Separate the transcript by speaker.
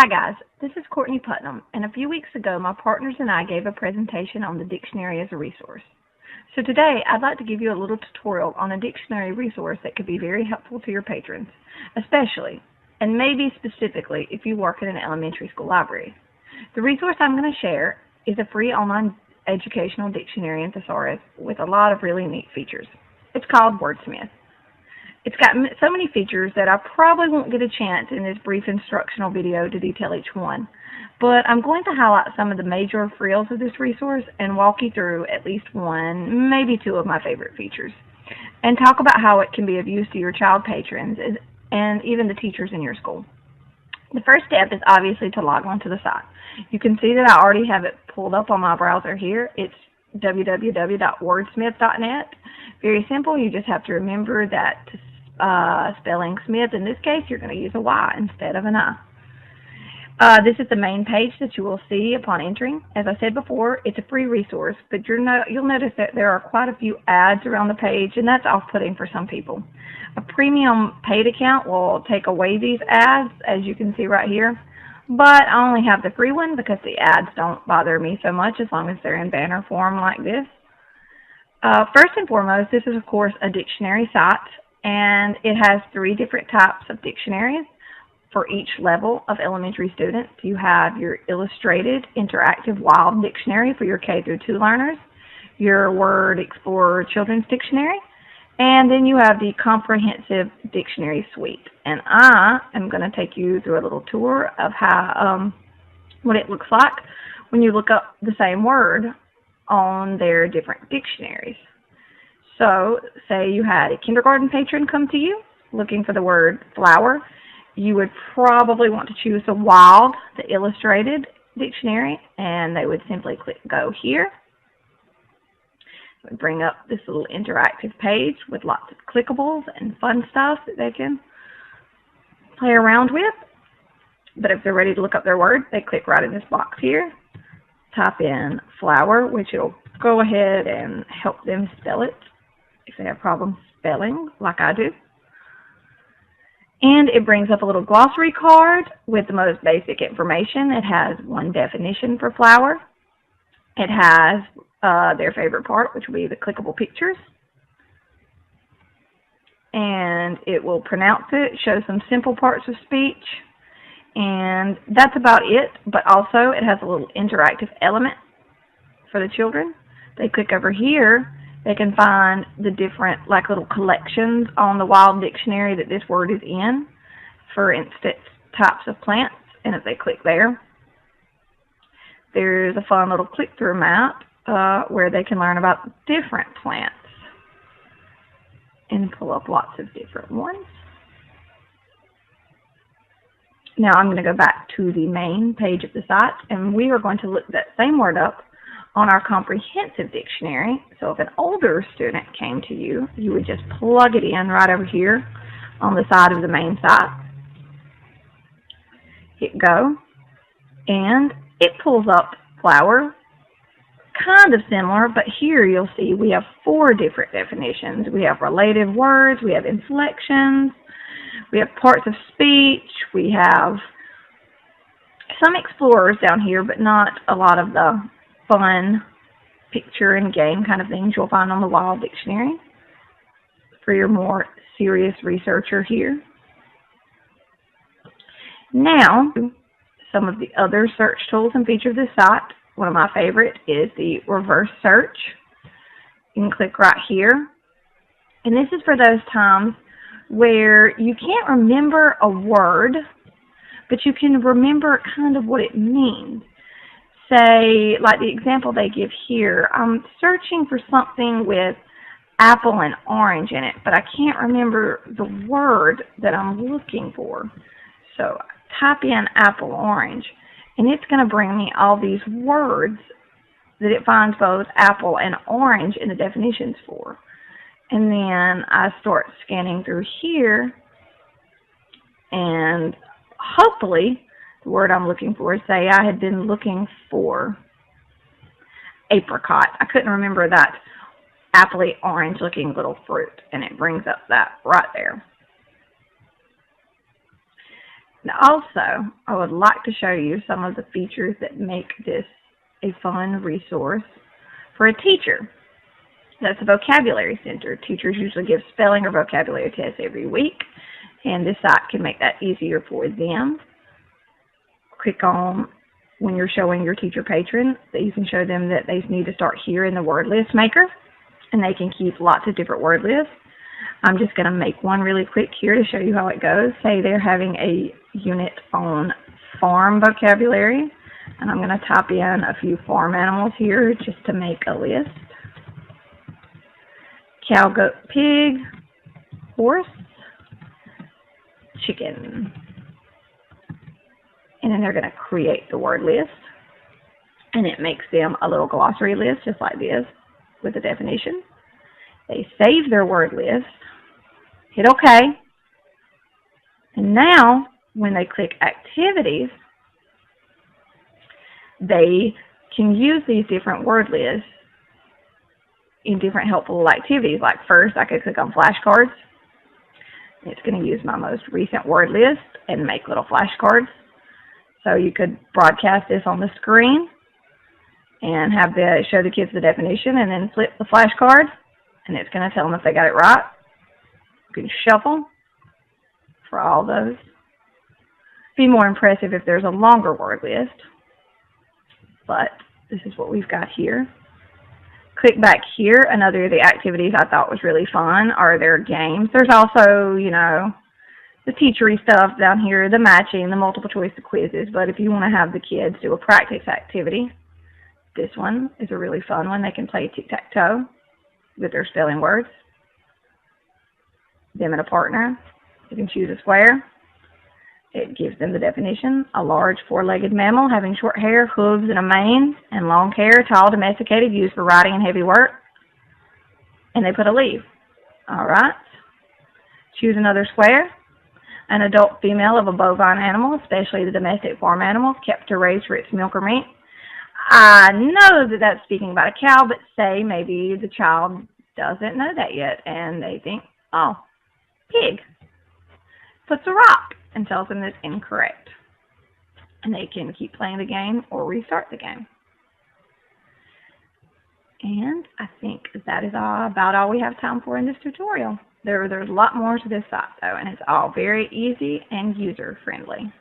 Speaker 1: Hi guys, this is Courtney Putnam, and a few weeks ago my partners and I gave a presentation on the dictionary as a resource. So today I'd like to give you a little tutorial on a dictionary resource that could be very helpful to your patrons, especially, and maybe specifically, if you work in an elementary school library. The resource I'm going to share is a free online educational dictionary and thesaurus with a lot of really neat features. It's called Wordsmyth. It's got so many features that I probably won't get a chance in this brief instructional video to detail each one, but I'm going to highlight some of the major frills of this resource and walk you through at least one, maybe two of my favorite features, and talk about how it can be of use to your child patrons and even the teachers in your school. The first step is obviously to log on to the site. You can see that I already have it pulled up on my browser here. It's www.wordsmyth.net. Very simple. You just have to remember that spelling Smith, in this case, you're going to use a Y instead of an I. This is the main page that you will see upon entering. As I said before, it's a free resource, but you'll notice that there are quite a few ads around the page, and that's off-putting for some people. A premium paid account will take away these ads, as you can see right here, but I only have the free one because the ads don't bother me so much as long as they're in banner form like this. First and foremost, this is, of course, a dictionary site, and it has 3 different types of dictionaries for each level of elementary students. You have your illustrated, interactive, wild dictionary for your K through 2 learners, your Word Explorer Children's Dictionary, and then you have the comprehensive dictionary suite. And I am going to take you through a little tour of how what it looks like when you look up the same word on their different dictionaries. So, say you had a kindergarten patron come to you looking for the word flower. You would probably want to choose the wild, the illustrated dictionary, and they would simply click go here. It would bring up this little interactive page with lots of clickables and fun stuff that they can play around with. But if they're ready to look up their word, they click right in this box here, type in flower, which it'll go ahead and help them spell it if they have problems spelling, like I do. And it brings up a little glossary card with the most basic information. It has one definition for flower. It has their favorite part, which will be the clickable pictures. And it will pronounce it, show some simple parts of speech. And that's about it, but also it has a little interactive element for the children. They click over here. They can find the different, like, little collections on the wild dictionary that this word is in. For instance, types of plants. And if they click there, there's a fun little click-through map where they can learn about different plants and pull up lots of different ones. Now I'm going to go back to the main page of the site, and we are going to look that same word up on our comprehensive dictionary. So if an older student came to you, you would just plug it in right over here on the side of the main site. Hit go, and it pulls up flower. Kind of similar, but here you'll see we have 4 different definitions. We have relative words, we have inflections, we have parts of speech, we have some explorers down here, but not a lot of the fun picture and game kind of things you'll find on the Wild Dictionary for your more serious researcher here. Now, some of the other search tools and features of this site. One of my favorites is the reverse search. You can click right here. And this is for those times where you can't remember a word, but you can remember kind of what it means. Say, like the example they give here, I'm searching for something with apple and orange in it, but I can't remember the word that I'm looking for. So type in apple orange, and it's going to bring me all these words that it finds both apple and orange in the definitions for. And then I start scanning through here, and hopefully the word I'm looking for, say I had been looking for apricot. I couldn't remember that appley orange looking little fruit, and it brings up that right there. Now also, I would like to show you some of the features that make this a fun resource for a teacher. That's the Vocabulary Center. Teachers usually give spelling or vocabulary tests every week, and this site can make that easier for them. Click on, when you're showing your teacher patron, that you can show them that they need to start here in the word list maker, and they can keep lots of different word lists. I'm just going to make one really quick here to show you how it goes. Say they're having a unit on farm vocabulary, and I'm going to type in a few farm animals here just to make a list. Cow, goat, pig, horse, chicken. And then they're going to create the word list, and it makes them a little glossary list just like this with the definition. They save their word list, hit OK, and now when they click activities, they can use these different word lists in different helpful activities. Like first, I could click on flashcards. It's going to use my most recent word list and make little flashcards. So you could broadcast this on the screen and have show the kids the definition and then flip the flashcard, and it's going to tell them if they got it right. You can shuffle for all those. Be more impressive if there's a longer word list, but this is what we've got here. Click back here. Another of the activities I thought was really fun are their games. There's also, the teachery stuff down here, the matching, the multiple choice, the quizzes. But if you want to have the kids do a practice activity, this one is a really fun one. They can play tic-tac-toe with their spelling words. Them and a partner. You can choose a square. It gives them the definition. A large four-legged mammal having short hair, hooves, and a mane, and long hair, tall, domesticated, used for riding and heavy work. And they put a leaf. All right. Choose another square. An adult female of a bovine animal, especially the domestic farm animal, kept to raise for its milk or meat. I know that that's speaking about a cow, but say maybe the child doesn't know that yet, and they think, oh, pig. Puts a rock and tells them it's incorrect. And they can keep playing the game or restart the game. And I think that is about all we have time for in this tutorial. There's a lot more to this site, though, and it's all very easy and user-friendly.